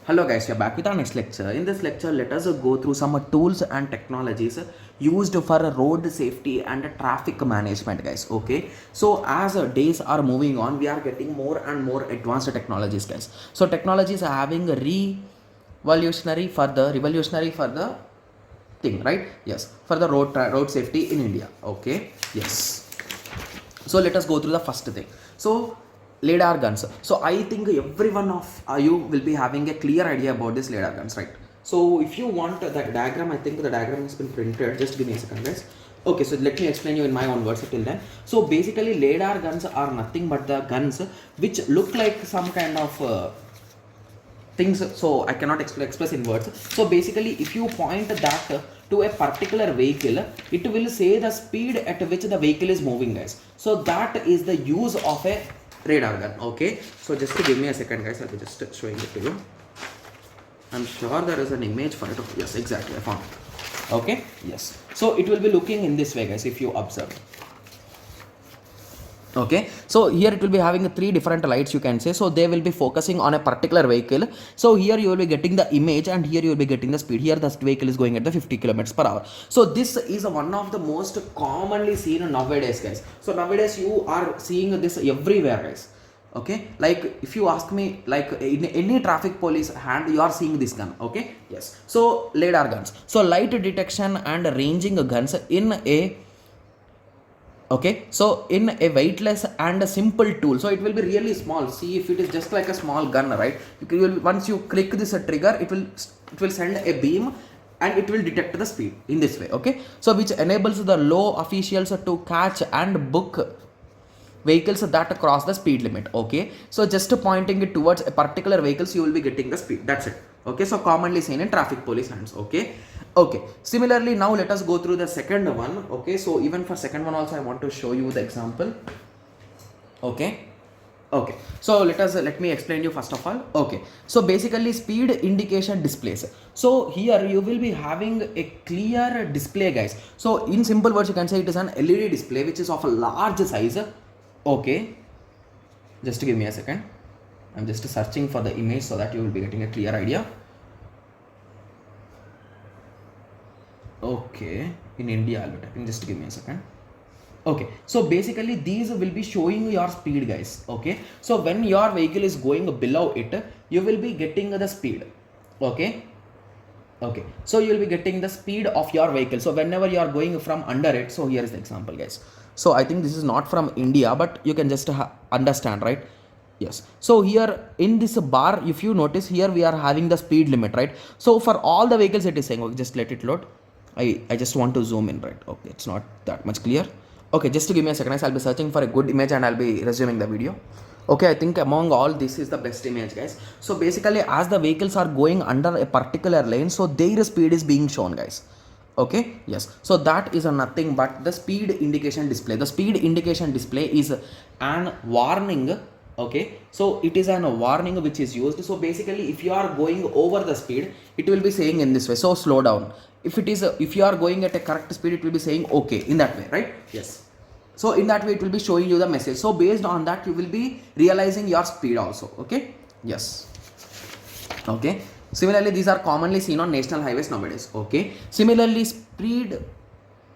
Hello guys, we are back with our next lecture. In this lecture, let us go through some tools and technologies used for road safety and traffic management, guys. Okay, so as days are moving on, we are getting more and more advanced technologies, guys. So technologies are having a revolutionary for the thing, right? Yes, for the road safety in India. Okay, yes. So let us go through the first thing. So LiDAR guns. So I think every one of you will be having a clear idea about this LiDAR guns, right? So if you want that diagram, I think the diagram has been printed. Just give me a second, guys. Okay, so let me explain you in my own words till then. So basically LiDAR guns are nothing but the guns which look like some kind of things, so I cannot express in words. So basically if you point that to a particular vehicle, it will say the speed at which the vehicle is moving, guys. So that is the use of a radar gun. Okay, so just to give me a second, guys, I'll be just showing it to you. I'm sure there is an image for it. Yes, exactly, I found it. Okay, yes, so it will be looking in this way, guys, if you observe. Okay, so here it will be having three different lights, you can say. So they will be focusing on a particular vehicle. So here you will be getting the image and here you will be getting the speed. Here the vehicle is going at the 50 kilometers per hour. So this is one of the most commonly seen nowadays, guys. So nowadays you are seeing this everywhere, guys. Okay, like if you ask me, like in any traffic police hand, you are seeing this gun. Okay, yes. So LiDAR guns, so light detection and ranging guns in a, okay, so in a weightless and a simple tool. So it will be really small. See, if it is just like a small gun, right, you will, once you click this trigger, it will send a beam and it will detect the speed in this way. Okay, so which enables the law officials to catch and book vehicles that cross the speed limit. Okay, so just pointing it towards a particular vehicles, you will be getting the speed. That's it. Okay, so commonly seen in traffic police hands. Okay, okay, similarly now let us go through the second one. Okay, so even for second one also I want to show you the example. Okay, okay, so let me explain you first of all. Okay, so basically speed indication displays. So here you will be having a clear display, guys. So in simple words you can say it is an LED display which is of a large size. Okay, just give me a second. I'm just searching for the image so that you will be getting a clear idea. Okay, in India I'll be typing, just give me a second. Okay, so basically these will be showing your speed, guys. Okay, so when your vehicle is going below it, you will be getting the speed. Okay, okay, so you will be getting the speed of your vehicle. So whenever you are going from under it, so here is the example, guys. So I think this is not from India, but you can just understand, right? Yes, so here in this bar, if you notice here, we are having the speed limit, right? So for all the vehicles it is saying, okay, just let it load. I just want to zoom in, right? Okay, it's not that much clear. Okay, just to give me a second, I'll be searching for a good image and I'll be resuming the video. Okay, I think among all this is the best image, guys. So basically as the vehicles are going under a particular lane, so their speed is being shown, guys. Okay, yes, so that is a nothing but the speed indication display. The speed indication display is an warning. Okay, so it is an warning which is used. So basically if you are going over the speed, it will be saying in this way, so slow down. If you are going at a correct speed, it will be saying okay, in that way, right? Yes, so in that way it will be showing you the message. So based on that you will be realizing your speed also. Okay, yes, okay, similarly these are commonly seen on national highways nowadays. Okay, similarly speed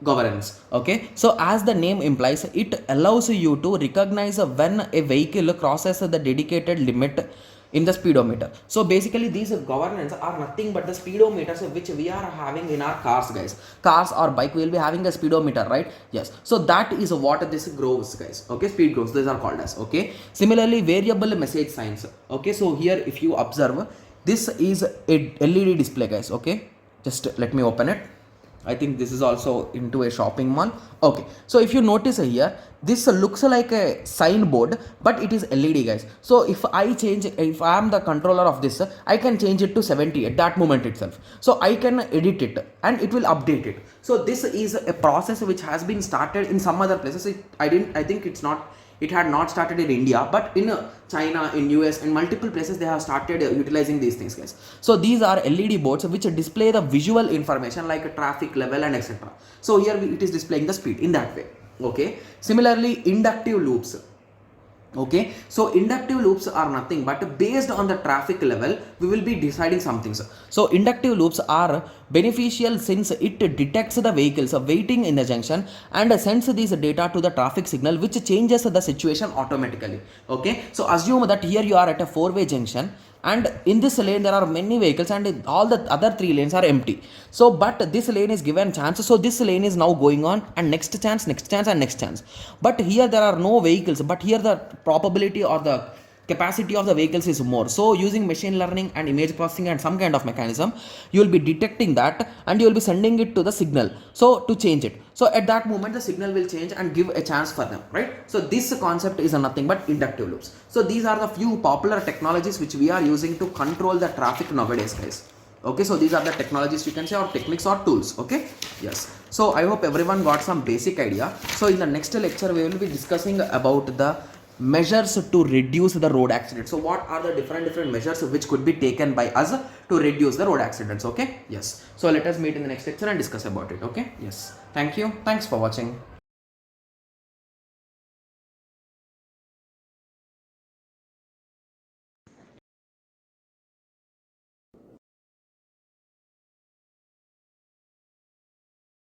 governance. Okay, so as the name implies, it allows you to recognize when a vehicle crosses the dedicated limit in the speedometer. So basically these governance are nothing but the speedometers which we are having in our cars, guys. Cars or bike, we will be having a speedometer, right? Yes, so that is what this grows, guys. Okay, speed grows, these are called as. Okay, similarly variable message signs. Okay, so here if you observe, this is a LED display, guys. Okay, just let me open it. I think this is also into a shopping mall. Okay, so if you notice here, this looks like a signboard, but it is LED, guys. So if I am the controller of this, I can change it to 70 at that moment itself. So I can edit it and it will update it. So this is a process which has been started in some other places. I think it had not started in India, but in China, in US, and multiple places they have started utilizing these things, guys. So these are LED boards which display the visual information like traffic level and etc. So here it is displaying the speed in that way. Okay, similarly inductive loops. Okay, so inductive loops are nothing but based on the traffic level we will be deciding some things. So inductive loops are beneficial since it detects the vehicles waiting in the junction and sends these data to the traffic signal, which changes the situation automatically. Okay, so assume that here you are at a four-way junction and in this lane there are many vehicles and all the other three lanes are empty. So but this lane is given chance, so this lane is now going on and next chance and next chance. But here there are no vehicles, but here the probability or the capacity of the vehicles is more. So using machine learning and image processing and some kind of mechanism, you will be detecting that and you will be sending it to the signal, so to change it. So at that moment the signal will change and give a chance for them, right? So this concept is nothing but inductive loops. So these are the few popular technologies which we are using to control the traffic nowadays, guys. Okay, so these are the technologies you can say, or techniques or tools. Okay, yes, so I hope everyone got some basic idea. So in the next lecture we will be discussing about the measures to reduce the road accidents. So what are the different measures which could be taken by us to reduce the road accidents? Okay, yes, so let us meet in the next lecture and discuss about it. Okay, yes, thank you, thanks for watching.